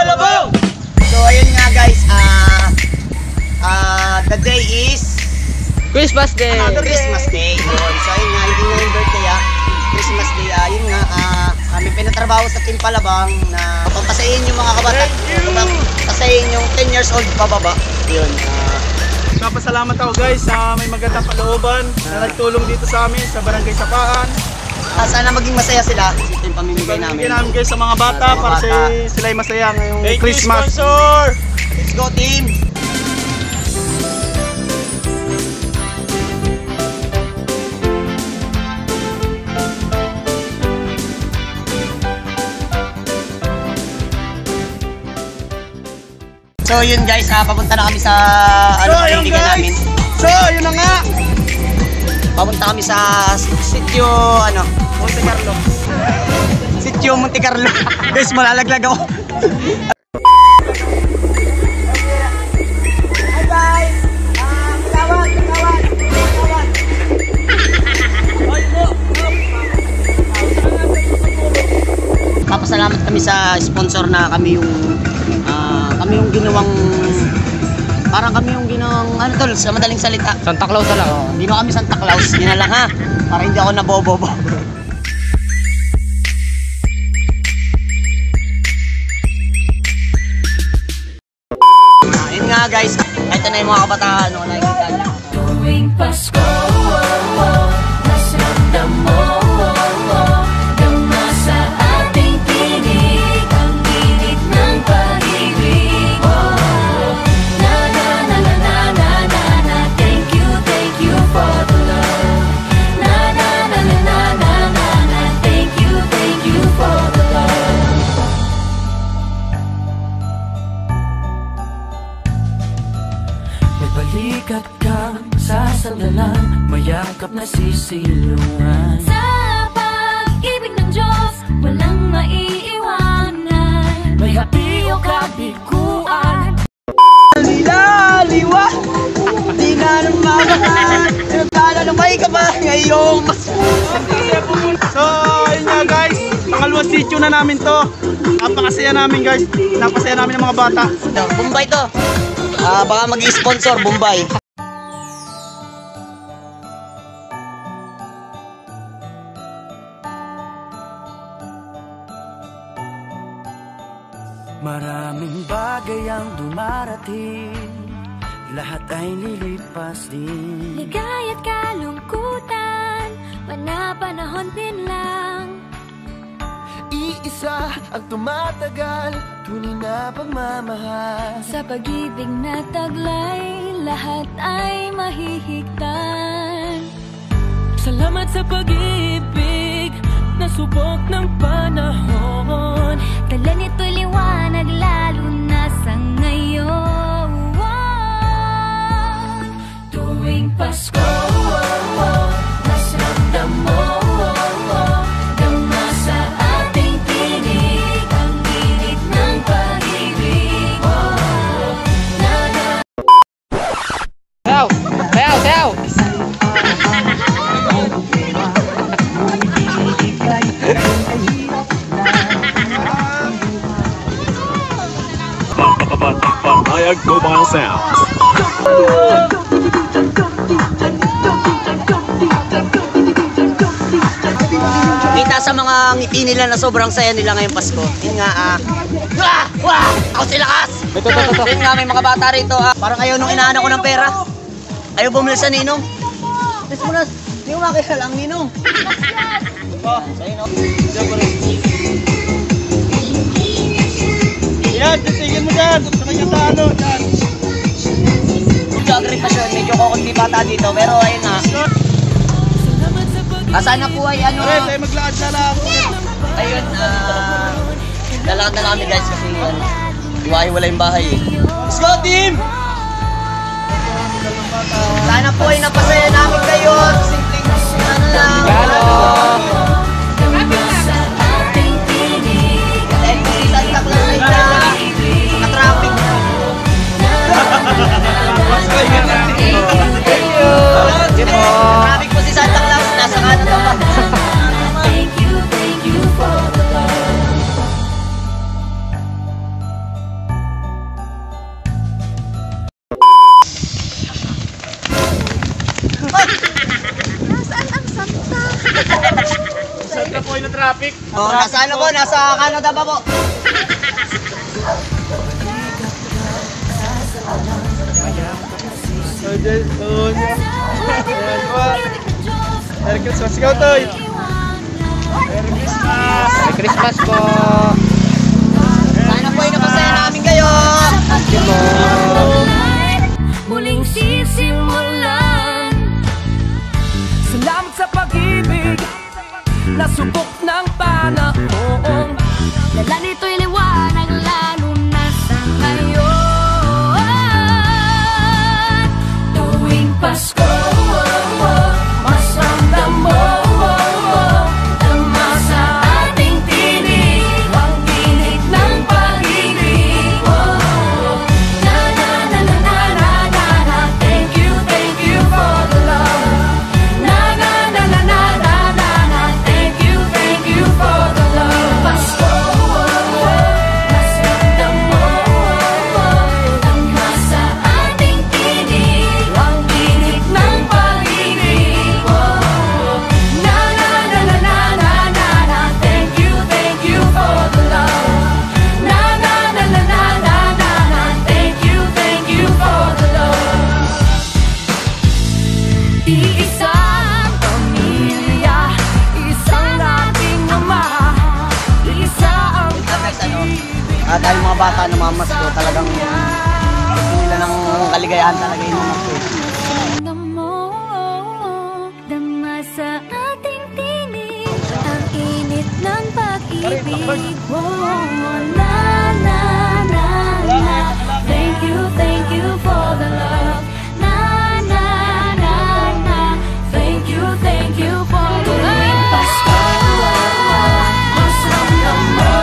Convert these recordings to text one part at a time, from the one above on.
Palabang! So ayun nga guys, the day is Christmas Day! Christmas Day. Yun. So ayun nga, hindi nga yung birthday Christmas Day. Yun nga, kami pinatrabaho sa Team Palabang na pampasayin yung mga kabata. Pampasayin yung 10 years old pababa. Yun. Napasalamat ako guys sa may magandang kalooban na nagtulong dito sa amin sa Barangay Sapaan. Sana maging masaya sila. Ito yung pamimigay namin. Pamimigay namin guys sa mga bata para sila ay masaya ngayong Christmas. Thank you, sponsor! Let's go team! So yun guys, papunta na kami sa kaibigan namin. So yun na nga. Papunta kami sa sitio Monte Carlo. Sitio Monte Carlo. Guys, malalaglag ako. Hi guys. Kawat. Papasalamat kami sa sponsor na kami yung ginawang sa madaling salita. Santa Claus na lang. Hindi na kami Santa Claus, hindi na lang ha. Para hindi ako nabobobo. Ayun nga guys, ito na yung mga kabataan nakikita niyo. Tuwing Pasko, nasramdam mo, dama sa ating tinig, ang init ng pag-ibig. Na na na na na na na na, thank you for the love. Na na na na na na na na, thank you for the love. May balikat kang sasandalan, mayakap na sisilungan. Sa pag-ibig ng Diyos, walang maiiwanan. May happy o kabiguan. Laliwa, di na namamaan. Nagkala na may kapal ngayong mas. So ayun nga guys, pangalawang sitio na namin to. Napakasaya namin guys. Napasaya namin ng mga bata. Bombay to. Baka mag-i-sponsor Bombay. Maraming bagay ang dumarating, lahat ay lilipas din. Ligaya't kalungkutan, panapanahon din lang. Iisa ang tumatagal, tunay na pagmamahal. Sa pag-ibig na taglay, lahat ay mahihigtan. Salamat sa pag-ibig, nasubok ng panahon. Dala nito'y liwanag, lalo na sa ngayon. Tuwing Pasko, nasramdam mo, dama sa ating tinig, ang init ng pag-ibig. Na na. Sayaw! Bayag Mobile Sound. Kita sa mga ngiti nila na sobrang saya nila ngayong Pasko. Yun nga, ako si Lakas! Yun nga, may mga bata rito, parang ayaw nung inaanak ko ng pera. Ayaw bumili sa ninong. Gusto mo na, hindi ko makilala ang ninong. Sa'yo no? Yan, titigil mo dyan. Sa kanya sa dyan. Medyo agritasyon, medyo kukunti bata dito. Pero ayun nga. Sana po ay Tayo maglaan na lang. ayun, lalakad na lang kami guys kasi iwahiwala yung bahay eh. Let's go team! Sana po ay napasaya namin kayo. Simpleng lang. Dahil si Santa Claus ay na-traffic. Traffic po si Santa Claus. Nasa kanan pa. Thank you for the love. Oh, nasa ano po? Nasa Canada pa po. Merry Christmas, ikaw, Toy. Merry Christmas. Merry Christmas po. Sana po ay napasaya namin kayo. Muling sisimulan. Salamat sa pag-ibig Nasubok ng panahon Dala nito'y liwanag lalo na sa ngayon. Tuwing Pasko, mas ramdam mo tama sa ating tinig ang tinig ng pag-ibig. Na na na na na na na na. Thank you for the love. Na na na na na na na na. Thank you for the love. Pasko, mas ramdam mo tama sa ating tinig ang tinig ng pag-ibig. Na na na na na na na na. Thank you for the love. Na na na na na na na na. Thank you for the love. Iisang pamilya, isang ating ama, isa ang At tayong mga bata na mamasko talagang gusto nila ng kaligayahan talaga yung mamasko. mo, dama sa ating tinig ang init ng pag-ibig. Na na na na. Thank you for the love. Na na na na. Thank you for the love. Pasko, mas ramdam mo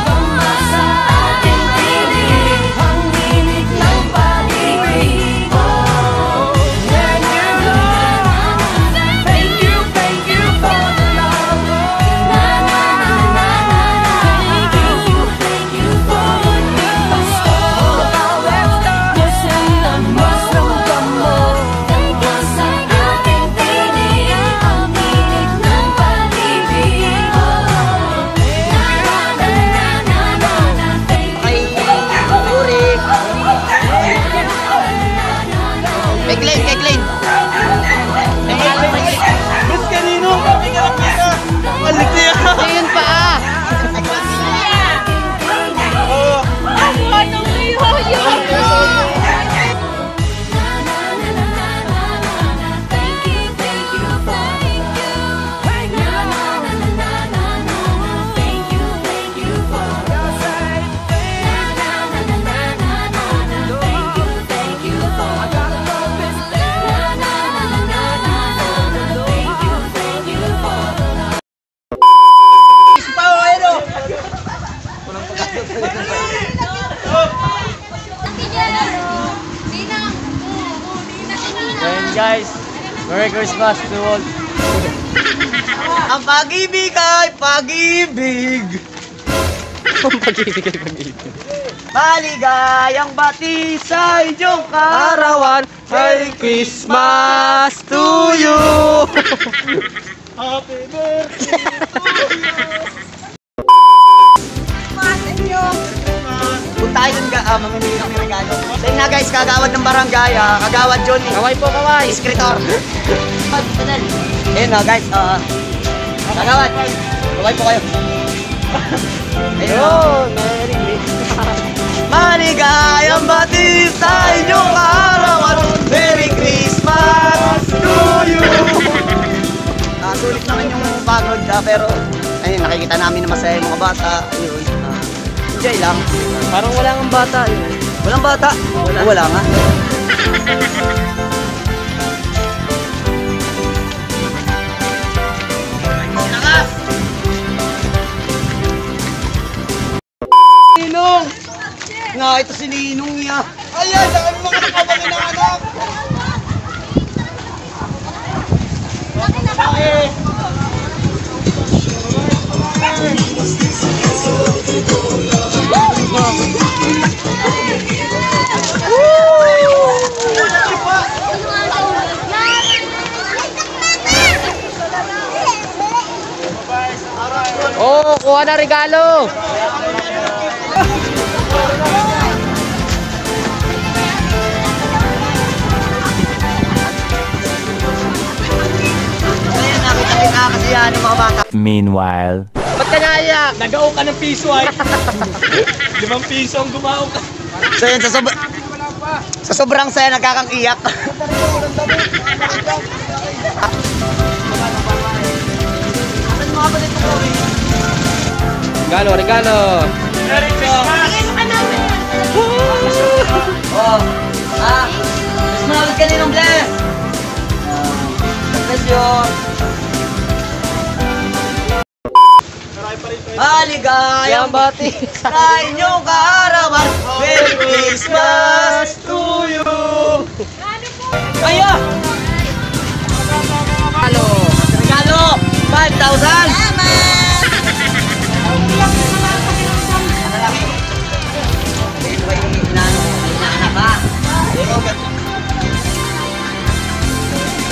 tama sa ating tinig ang init ng pag-ibig. Na na na na. Thank you for the love. Na na na na na. Thank you for the Pasko, mas ramdam mo tama sa ating tinig ang init ng pag-ibig. Na na na na na na. Thank Kay Uri. Kay Glenn, kay Glenn. Miss kanino? Balik niya. Ayun pa ah. Oh. Ayun guys. Merry Christmas to all. Ang pag-ibig ay pag-ibig. Ang pag-ibig ay pag-ibig. Maligayang bati sa inyong kaarawan. Merry Christmas to you. Happy birthday. Kung tayo dun mamimili ng regalo. So yun na guys, kagawad ng barangay, kagawad Johnny. Kaway po kaway. Iskritor. Ayun na guys, kagawad. Kaway po kayo. Ayun. Merry Christmas. Maligayang bati sa inyong kaarawan. Merry Christmas to you. Sulit naman yung pagod pero ayun, nakikita namin na masaya yung mga bata. Ayun, enjoy lang. Parang wala ng bata yun. Walang bata? Wala nga. Ninong! Nga, ito si Ninong niya. Ayan, saan mga nakabali ng anak? Kuha na regalo! Ayan, nakita kasi yan ng mga bata. Meanwhile... Ba't ka naiyak? Nag-aw ka ng piso ay. 5 piso ang gumao ka. So yun, sa sobrang saya, nagkakang iyak. Regalo, regalo! Merry Christmas! Oh, mas malapit ka ninong bless. Bless you. Haligayang bati sa inyong kaarawan. Merry Christmas to you. Kaya! Regalo! 5,000!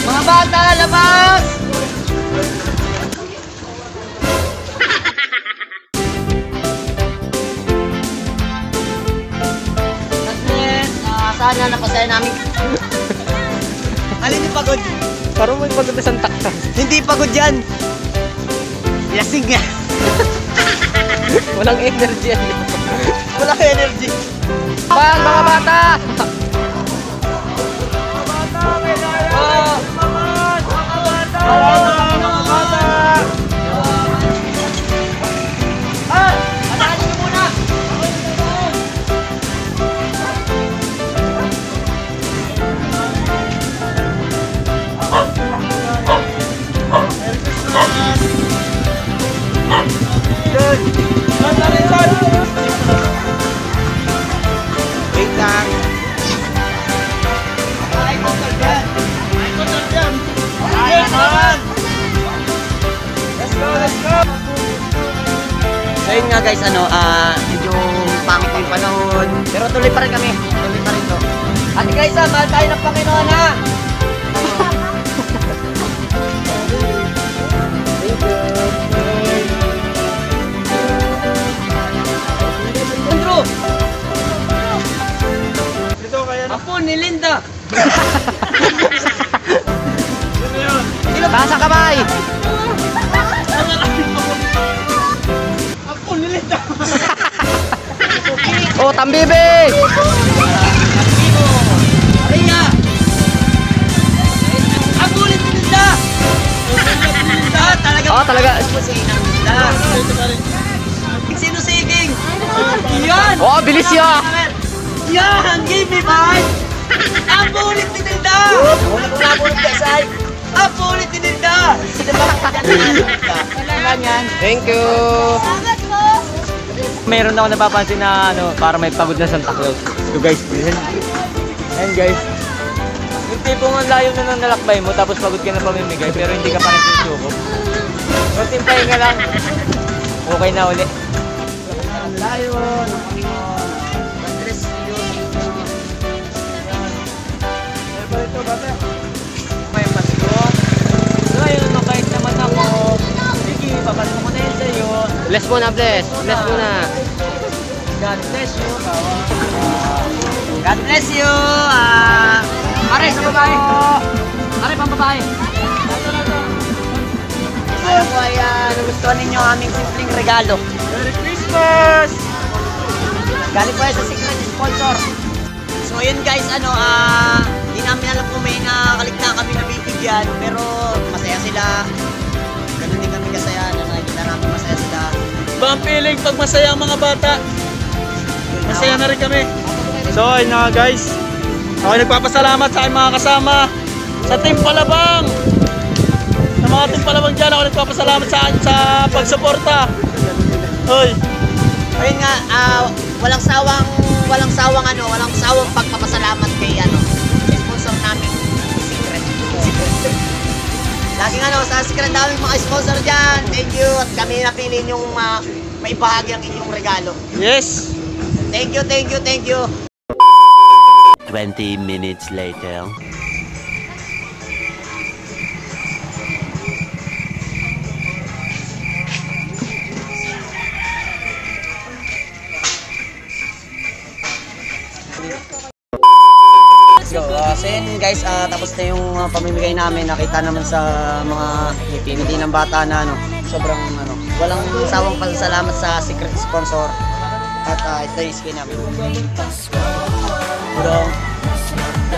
Mga bata, labas! Sana napasaya namin. Alin yung pagod? Parang may pagod na siyang taktas. Hindi pagod yan. Lasing nga. Walang energy yan. Walang energy. Pan, mga bata! Wait lang. So yun nga guys, medyo pangit yung panahon. Pero tuloy pa rin kami. Tuloy pa rin to. At guys, mahal tayo ng Panginoon ha. Andrew! Dito kaya na. Apo ni Linda! Taas ang kamay! Ako nilita. Oh, tambibi! Maria! Ang ulit ni Linda! Talaga. Oh, talaga. Sinang Linda. Sinusiging! Yan! Oh, bilis yan! Yan! Give me five! Ang ulit ni Linda! Wala ko ulit guys ay! Ang ulit ni Linda! Ganyan. Thank you! Meron ako napapansin na para may pagod na Santa Claus. So guys, and guys, yung tipong ang layo na ng nalakbay mo tapos pagod ka na pamimigay pero hindi ka pa rin susuko. Kunting pahinga lang. Okay na uli. Ang layo ng Panginoon. God bless you. May Pasko. So ayun, mabait naman ako. Sige, papasko ko na yun sa'yo. Bless mo na, bless. Bless mo na. God bless you. God bless you. Are sa babae. Are pang babae. Ano po ay nagustuhan ninyo ang aming simpleng regalo. Merry Christmas! Galing po yan sa secret sponsor. So yun guys, hindi namin alam kung may nakaligtaan kami nabibigyan, pero masaya sila. Ganun din kami kasaya na nakikita namin masaya sila. Ba ang feeling pag masaya ang mga bata? Masaya na rin kami. So ayun na guys. Ako nagpapasalamat sa aking mga kasama sa Team Palabang. Sa mga Team Palabang dyan, ako nagpapasalamat sa pagsuporta. Hoy. Ayun nga, walang sawang pagpapasalamat kay sponsor namin, Secret. Laging sa Secret daming mga sponsor dyan. Thank you at kami napili yung maibahagi ang inyong regalo. Yes. Thank you, thank you, thank you. 20 minutes later. And guys, tapos na yung pamimigay namin. Nakita naman sa mga ngiti ng bata na ano, sobrang ano, walang sawang pasasalamat sa secret sponsor. At ito yung skin namin. Budong,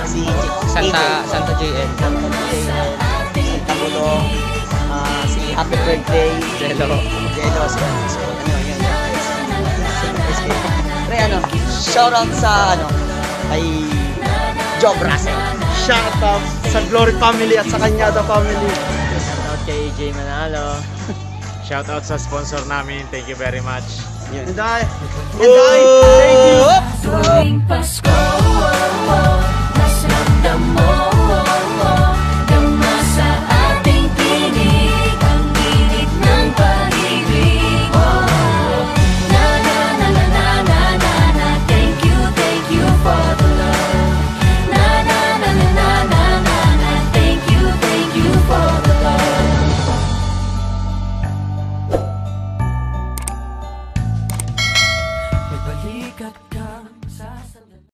si Santa JN. Santa Budong, si Happy Birthday, Jello, so ano yun. Pre, ano, shoutout sa ano, kay Job Russell. Shoutout sa Glory Family at sa Kanyada Family. Shoutout kay AJ Manalo. Shoutout sa sponsor namin. Thank you very much. And I, thank you. Tuwing Pasko